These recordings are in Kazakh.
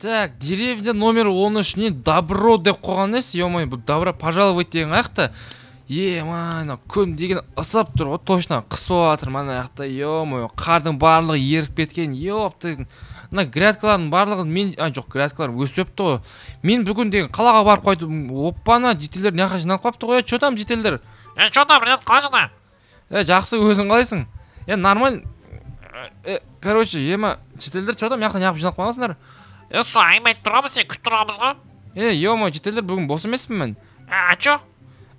Так, деревня номер 13 не добро деп қойған емес, ё-моё, бұл добро пожаловать деген аяқта. Мана күн деген ысып тұр ғой, точно қыс болып жатыр мана аяқта. Ё-моё, қардың барлығы еріп кеткен. Ёптың. Мына грядкалардың барлығы жоқ, грядкалар өсіп өпті ғой. Мен бүгін деген қалаға барып қайтып, оппана, жителер не жаққа жиналып қапты ғой. Чё там жителер? Чё там, ребят, қалай? Жақсы, өзің қалайсың? Нормально. Короче, жителер чё там, яқта неғып жиналып қаласыңдар? Сол аймайды тұрамыз, сен күт тұрамыз ғой. Ё-моё, жителер бүгін бос емеспін мен. Чё?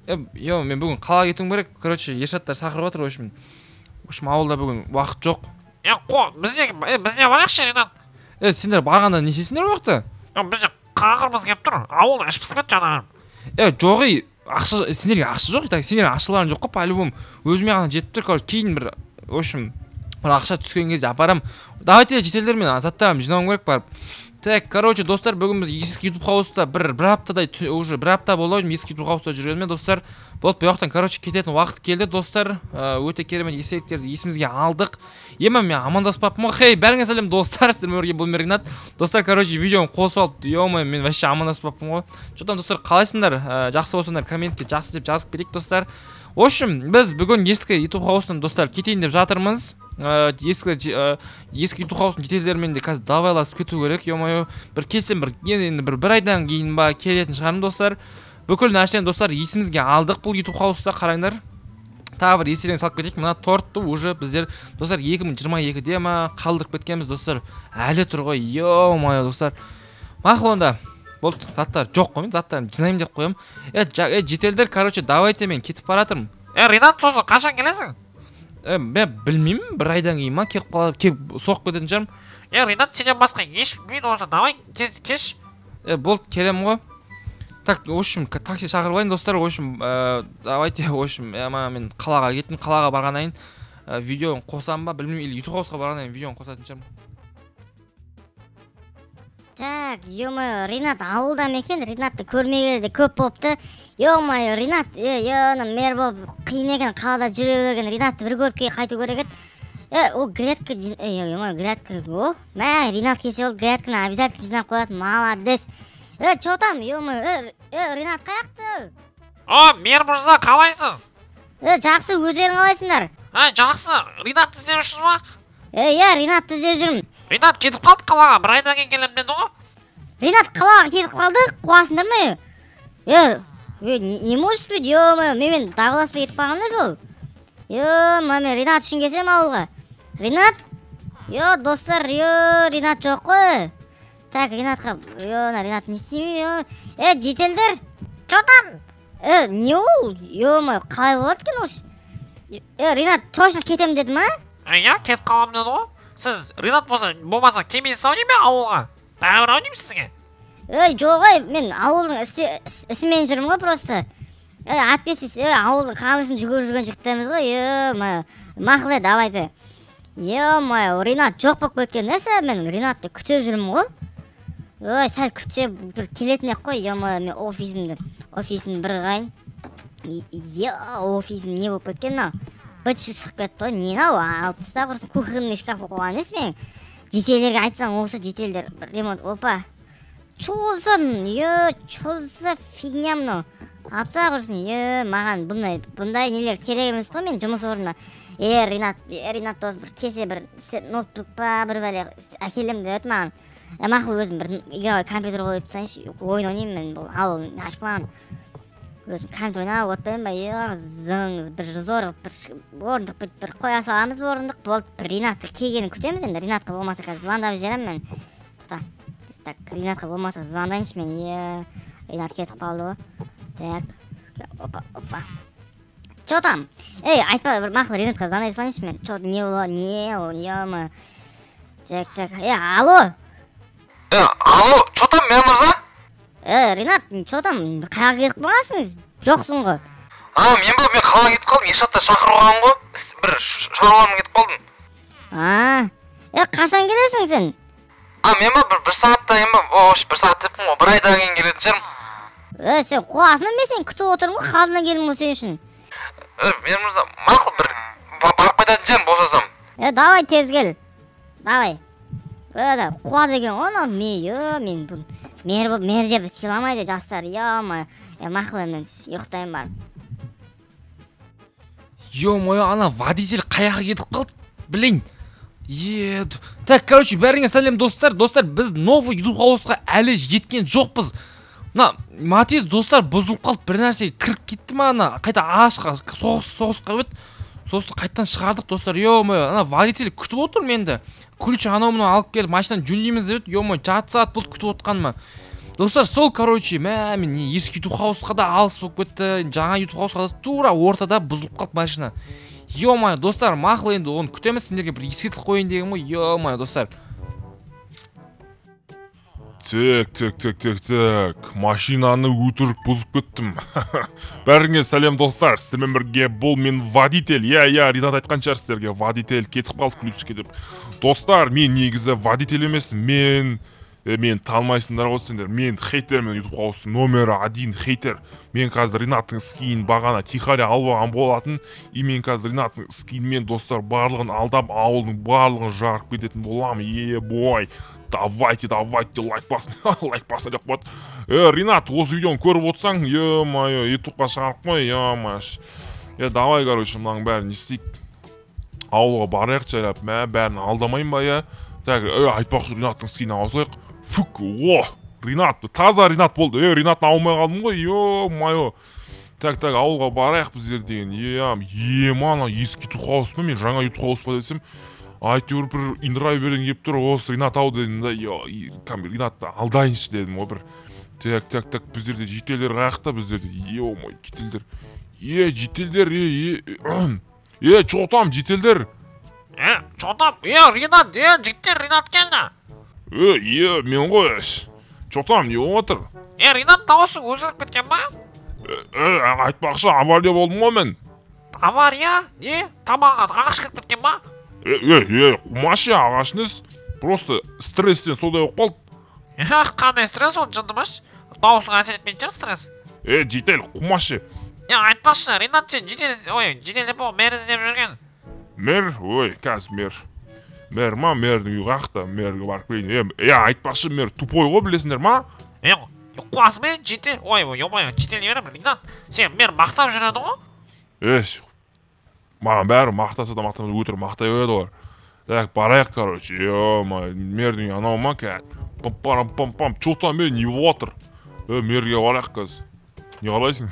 Мен бүгін қалаға кетуім керек. Короче, Ершаттар шақырып отыр, в общем, ауылда бүгін уақыт жоқ. Бізде барайықшы, Ринат. Сендер барғанда не істейсіңдер ол уақытта? Бізде қағырымыз келіп тұр. Ауыл іш пысып кетті жаңағы. Жоқ, ақша, сендерге ақша жоқ, сендерге ақшаларың жоқ қой, по-любому. Өзіме ғана жетіп тұр, короче, кейін бір, в общем, бір ақша түскен кезде апарам. Давайте жителдер мен заттарым жинауым керек барып. Так, короче, достар, бүгін біз ескі YouTube хауста бір аптадай, уже бір апта болды ескі YouTube хауста жүргеніме, достар. Болды, бұяқтан, короче, кететін уақыт келді, достар. Өте керемет естеліктерді есімізге алдық. Мен амандаспаппын ғой. Хей, бәріңе сәлем, достар, сіздермен бірге бұл Ринат. Достар, короче, видеоны қосып алып, ё-моё, мен вообще амандаспаппын ғой. Что-там, достар, қалайсыңдар? Жақсы болсаңдар, комментке жақсы деп жазып кетейік, достар. В общем, біз бүгін ескі YouTube хаустан, достар, кетейін деп жатырмыз. Ескі YouTube хаусын жителдермен де қазір давайласып кету керек, ё-моё. Бір келсем, бір айдан кейін ба келетін шығармын, достар. Бүкіл нәрсені, достар, есімізге алдық бұл YouTube хауста, қараңдар. Тағы бір естеріңізге салып кетейік, мына тортты уже біздер, достар, 2022-де ма қалдырып кеткенбіз, достар. Әлі тұр ғой, ё-моё, достар. Мақұл онда. Болды, заттар жоқ қой, мен заттарын жинаймын деп қоям. Жителдер, короче, давайте мен кетіп баратырмын. Ринат, сосын қашан келесің? Мен білмеймін, бір айдан кейін ма келіп соғып кететін жарым. Ринат, сенен басқа ешкім мен болса, давай кеш. Болды, келем ғой. Так, в общем, такси шақырып алайын, достар. В общем, давайте, в общем, мен қалаға кеттім, қалаға барғанайын видеоны қосам ба, білмеймін, или YouTube хаусқа барғанайын видеоны қосатын шығармын. Так, ё-моё, Ринат ауылда екен, Ринатты көрмегелі де көп болыпты. Ё-моё, Ринат, мер болып қиын екен, қалада жүре берген Ринатты бір көріп қайту керек еді. Ол грядка, ё-моё, грядка, Ринат келсе ол грядканы обязательно жинап қояды, молодец. Чё там, ё-моё, Ринат қаяқты? Мер мырза, қалайсыз? Жақсы, өздерің қалайсыңдар? Жақсы, Ринатты іздеп жүрсіз ба? Ринатты іздеп жүрмін. Ринат кетіп қалды қалаға, бір айдан кейін келем деді ғой. Ринат қалаға кетіп қалды, қуасыңдар ма? Не может быть, ё-моё, мен даваласпай кетіп қалған да сол. Ё-моё, мен Ринат үшін келсем ауылға. Ринат? Достар, Ринат жоқ қой. Так, Ринатқа, Ринат не істемейм, жителдер? Чё там? Не ол? Ё-моё, қалай болады екен ол? Ринат точно кетем деді ма? Кетіп қалам деді ғой. Сіз Ринат болмаса келмейсіз ау дейме ауылға? Бәрібір ау деймін сізге? Жоқ, мен ауылдың ісімен жүрмін ғой просто. Әтпесіз, ауылдың қамысын жүгір жүрген жігіттеріміз ғой. Мақылы, давайте. Ё-моё, Ринат жоқ болып кеткен несі, мен Ринатты күтіп жүрмін ғой. Сәл күтсе бір келетін ек қой, ё-моё, мен офисім бір ғайын. Офисім не болып кеткен мынау? Бытшы шығып кетті ғой, не мынау? Алып тастап құрсын, кухонный шкаф қойған емес мен. Жителерге айтсаң, осы жителдер ремонт, опа. Чё за фигня мынау? Алып тастап құрсын, маған бұндай нелер керек емес қой, мен жұмыс орнына. Ринат дос бір кесе бір ноутбук па бір бәле әкелем деп өт маған. Мақыл өзім бір игровой компьютер қойып тастайыншы, ойын ойнаймын мен бұл ауылын ашып маған. Өзім компьютер ойнап отырмын ба, зың, бір зор, бір орындық бір қоя саламыз орындық. Болды, бір Ринатты келгенін күтеміз енді. Ринатқа болмаса қазір звондап жіберем мен. Так, Ринатқа болмаса звондайыншы мен. Ринат кетіп қалды ғой. Так, опа. Чё там? Айтпа, бір мақыл Ринатқа звондай салайыншы мен. Чё, не ол, ё-моё. Так, алло. Алло, чё там, мен мырза? Ринат, чё там, қаяға кетіп қаласыңыз? Жоқсың ғой. Мен қалаға кетіп қалдым, Ершатта шақырып алған ғой. Бір шаруамен кетіп қалдым. Қашан келесің сен? Мен бір сағатта, бір сағат деппін ғой, бір айдан кейін келетін шығармын. Сен қуасың мен сен күтіп отырмын ғой, қалдына келдім ғой сен үшін. Мен мырза, мақұл бір барып қайтатын шығармын босасам. Давай тез кел. Давай. қуа деген оны мен бұл мер деп сыйламайды жастар. Мақұл мен ұйықтаймын барып. Ё-моё, ана водитель қаяққа кетіп қалды? Блин. Так, короче, бәріңе сәлем достар. Достар, біз новый YouTube қауысқа әлі жеткен жоқпыз. Матиз достар бұзылып қалды, бір нәрсеге кіріп кетті ма, қайта ағашқа соғысқа өт. Соғысты қайттан шығардық достар. Ё-моё, ана водитель күтіп отыр менді. Ключ анау-мынау алып келіп машинаны жөндейміз деп еді. Ё-моё, жарты сағат болды күтіп отқаныма. Достар, сол короче, мен ескі YouTube қауысқа да алыс болып кетті. Жаңа YouTube қауысқа да тура ортада бұзылып қалды машина. Ё-моё, достар, мақұл енді оны күтеміз, сендерге бір ескертіп қойын деген ғой. Ё-моё, достар. Так, машинаны өтірік бұзып кеттім. Бәріңе сәлем достар, сіздермен бірге бұл мен водитель. Ринат айтқан шығар сіздерге, водитель кетіп қалды ключке деп. Достар, мен негізі водитель емес, мен танымайсыңдар ғой сендер. Мен хейтер, мен YouTube қауысы номері 1 хейтер. Мен қазір Ринаттың скиін бағана тихаря албаған болатын. Мен қазір Ринаттың скиінмен достар барлығын алдап, ауылдың барлығын жарып кететін боламын. Бой. Давайте, лайк басын. Лайк баса деп қойды. Ринат, осы видеоны көріп отырсаң, ё-моё, ютубқа шығарып қой, ё-моё. Давай, короче, мынаның бәрін істейік. Ауылға барайық жайлап, бәрін алдамайын ба, Так, айтпақшы Ринаттың скиін ауысайық. Фук, Ринат, таза Ринат болды. Ринаттың алмай қалдым ғой, ё-моё. Так, ауылға барайық біздер деген. Ана ескі YouTube қауыс па, мен жаңа YouTube қауыс па десем, айтыр бір индрай берген кеп тұр, осы Ринат ау дедім да, Ринатты алдайыншы дедім ғой бір. Так, біздерде жетелер қаяқта біздерде, ё-мой, жетелдер, чотам, жетелдер. Чотам, Ринат, жігіттер Ринат келді. Мен ғой, чотам, не отыр? Ринат дауысы өзгеріп кеткен ба? Айтпақшы, авария болдым ғой мен. Авария? Тамаға ағаш кіріп кеткен ба? Құмашы ағашыңыз, просто стресстен солдай болып қалды. Қандай стресс ол жындымаш? Дауысың әсер етпейін шығар стресс. Жетел, құмашы. Айтпақшы, Ринат сен жетел деп ол мер іздеп жүрген. Мер? Қазір мер. Мер ма? Мердің үй қақта, мерге барып келейін. Айтпақшы, мер тупой ғой білесіңдер ма? Қуасы мен жетел, жетел не берем, Ринат. Сен мер мақтап жүреді ғой? Маған бәрі мақтаса да мақтамыз өтір мақтай өйеді олар. Так, барайық, короче. Мердің үй анау ма, кәт. Пам-пам-пам-пам, чотам мен не отыр. Мерге барайық қазір. Не қалайсың?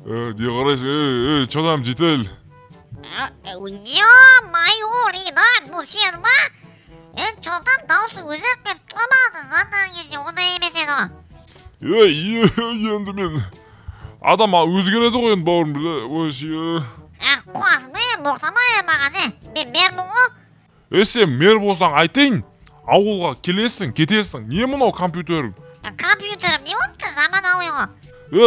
Не қарайсың? Чотам жетел. Ё-моё, Ринат, бұл сен ба? Чотам дауысы өзгеріп кетіп тұрмады, звондаған кезде ондай емес еді. Енді мен адам өзгереді ғой енді бауырым біле. Қуасың мен боқтамай маған, мен мермін ғой. Сен мер болсаң айтайын, ауылға келесің, кетесің. Не мынау компьютерің? Компьютерім не болыпты, заманауи ғой.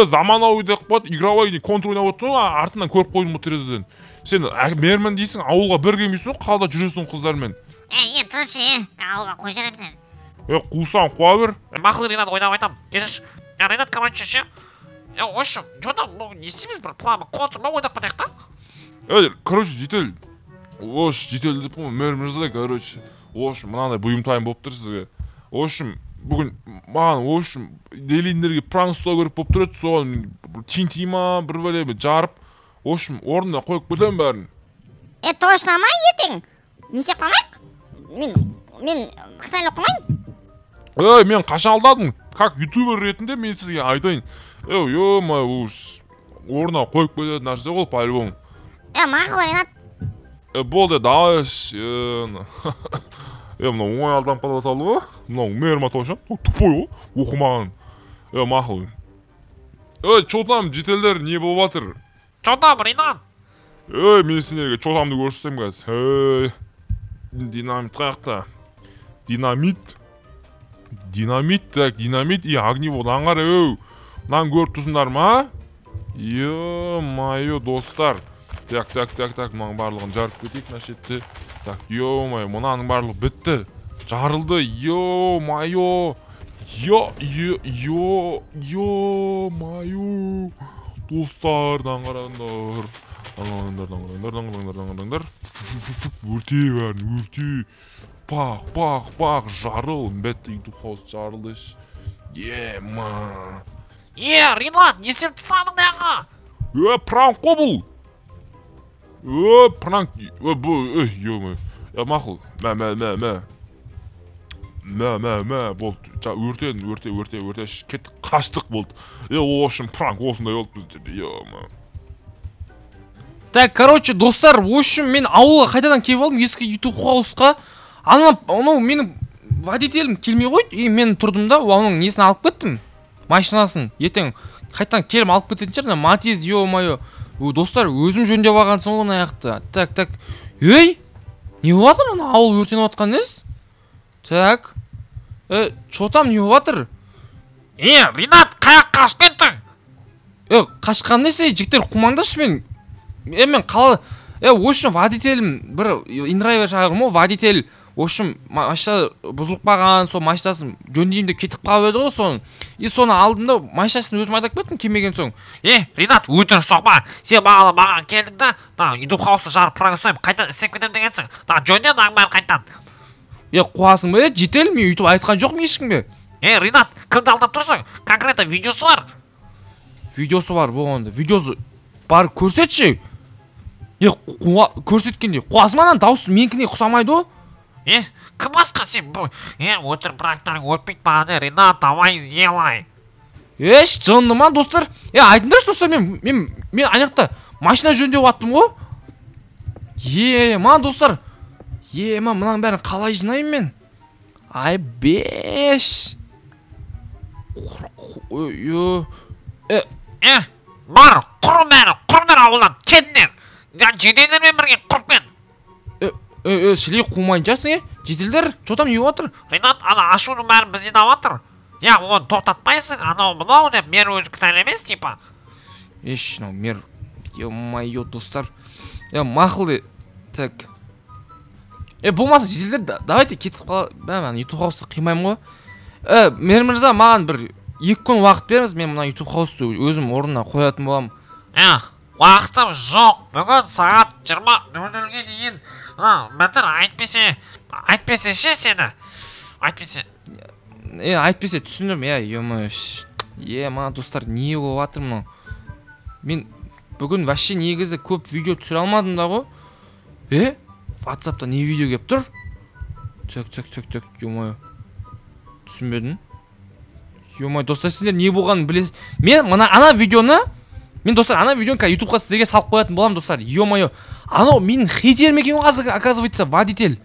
Заманауи деп қойды, игровой контр ойнап отырсың, артынан көріп қойдың ғой терезеден. Сен мермін дейсің, ауылға бір келмейсің, қалда жүресің қыздармен. Тыныш, ауылға қой жерем сен. Қусаң, қуа бір. Мақыл Ринат ойнап айтам. Кешіш, Ринат короче ше. Ошым, жода, не істейміз бір планы, контр ма ойнап кетейік та? Короче, жетел. Жетел деп қой, мер короче. Мынандай бұйымтайым болып тұр сізге. Бүгін маған, делиндерге пранк ұстау керек болып тұрады, соған тинти ма, бір бәле жарып. Орнына қойып кетем бәрін. Точно ма ертең? Несе қоймайық? Мен қытайлы қоймайын? Мен қашан алдадым? Как ютубер ретінде мен сізге айтайын. Орнына қойып кетеді нәрсе ғой, по-любому. Мақыл, Ринат. Болды, давайш. Мынау оңай алдан қала салды ғой? Мынау мерма точно? Тупой ғой? Оқымаған. Мақыл. Чотам, жетелдер не болып атыр? Чотам, Ринат. Мен сендерге чотамды көрсетсем қазір. Динамит қаяқта. Динамит. Так, динамит. Огневод аңғар, Нан көріп тұрсыңдар ма? Ё-моё, достар. Так, мұның барлығын жарып кетейік нашетті. Так, ё-моё, мұнаның барлығы бітті. Жарылды, ё-моё. Ё-моё. Достар, даңғараңдар. Өрте бәрін, өрте. Бақ, жарыл, бәтті YouTube House жарылды ш. Ема. Ринат, не істеп тастадың дағы? Пранк қой бұл. Пранк. Бұл, ема. Мақұл. Болды. Өрте. Кеттік, қаштық болды. Ошын пранк осындай болды біздерде. Ема. Так, короче, достар, в общем, мен ауылға қайтадан келіп алдым, ескі YouTube House'қа. Анау менің водителім келмей қойды, и мен тұрдым да, оның несін алып кеттім. Машинасын, ертең қайтадан келіп алып кететін шығар, Матиз, ё-моё. Достар, өзім жөндеп алғансың ғой мына аяқты. Так. Ей! Не болатыр ана ауыл өртеніп жатқан нес? Так. Чо там не болатыр? Ринат, қаяққа қашып кеттің? Қашқан несе, жігіттер қумаңдашы мен қала... В общем, водителім бір индрайвер шағырым ғой, водитель. В общем, машина бұзылып қалған, сол машинасын жөндеймін деп кетіп қалып еді ғой соны. И соны алдым да, машинасын өзім айдап кеттім келмеген соң. Ринат, өтірік соқпа. Сен маған келдің да, YouTube House'ты жарып программасымен қайтадан істеп кетем дегенсің. Жөнден бәрін қайтадан. Қуасың ба, жетел, мен өйтіп айтқан жоқпын ешкімге. Ринат, кімді алдап тұрсың? Конкретно видеосы бар. Видеосы бар болғанда. Видеосы бар көрсетші. Көрсеткенде қуасың манан дауысы менікіне ұқсамайды ғой. Кім басқа сен бұл? Өтір брактарың өтпейді баны, Ринат, давай сделай. Жынды ма, достар? Айтыңдаршы, достар, мен анақта машина жөндеп аттым ғой. Достар. Мынаның бәрін қалай жинайым мен? Ай, 5. Бар, құрыңдар ауылдан, кетіңдер. Жеделдермен бірге құрып кет. Шілей қумайыншасың, жетелдер, что-там не отыр? Ринат, ана ашуының бәрін бізден аватыр. Оны тоқтатпайсың, анау деп мер өзі кінәл емес, типа. Мер, ё-моё, достар. Мақыл, так. Болмаса жетелдер, давайте кетіп қала, мен YouTube House'ты қимаймын ғой. Мер мырза, маған бір 2 күн уақыт беріңіз, мен мына YouTube House'ты өзім орнына қоятын боламын. Уақытым жоқ, бүгін сағат 20:00-ге дейін бітір, айтпесе ше сені. Айтпесе түсіндім, ё-моё. Достар, не болып жатыр мынау? Мен бүгін вообще негізі көп видео түсіре алмадым да ғой. WhatsApp'та не видео кеп тұр? Так, ё-моё. Түсінбедің? Ё-моё, достар, сендер не болғанын білесіз. Мен ана видеоны YouTube'ға сіздерге салып қоятын болам, достар. Ё-моё. Анау менің хейтерім екен ғой, оказывается, водитель.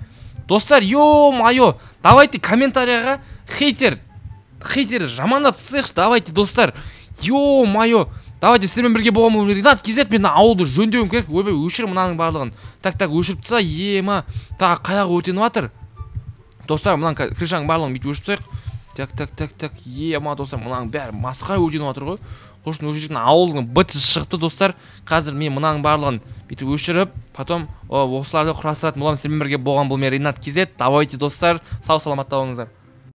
Достар, ё-моё. Давайте комментарияға хейтер жамандап тастайықшы, давайте, достар. Ё-моё. Давайте сіздермен бірге болғанмын. Ринат кезет, мен ауылды жөндеуім керек. Ойбай, өшір мынаның барлығын. Так, өшіріп таста. Тағы қаяғы өтеніп жатыр. Достар, мынаның крышаның барлығын бүйтіп өшіріп тастайық. Так. Достар, мынаның бәрі масқара өтеніп жатыр ғой. Қошын өшірген ауылдың бітісі шықты, достар. Қазір мен мынаның барлығын бүйтіп өшіріп, потом осыларды құрастыратын боламын. Сіздермен бірге болған бұл мен Ринат кезет. Давайте, достар, сау саламатта болыңыздар.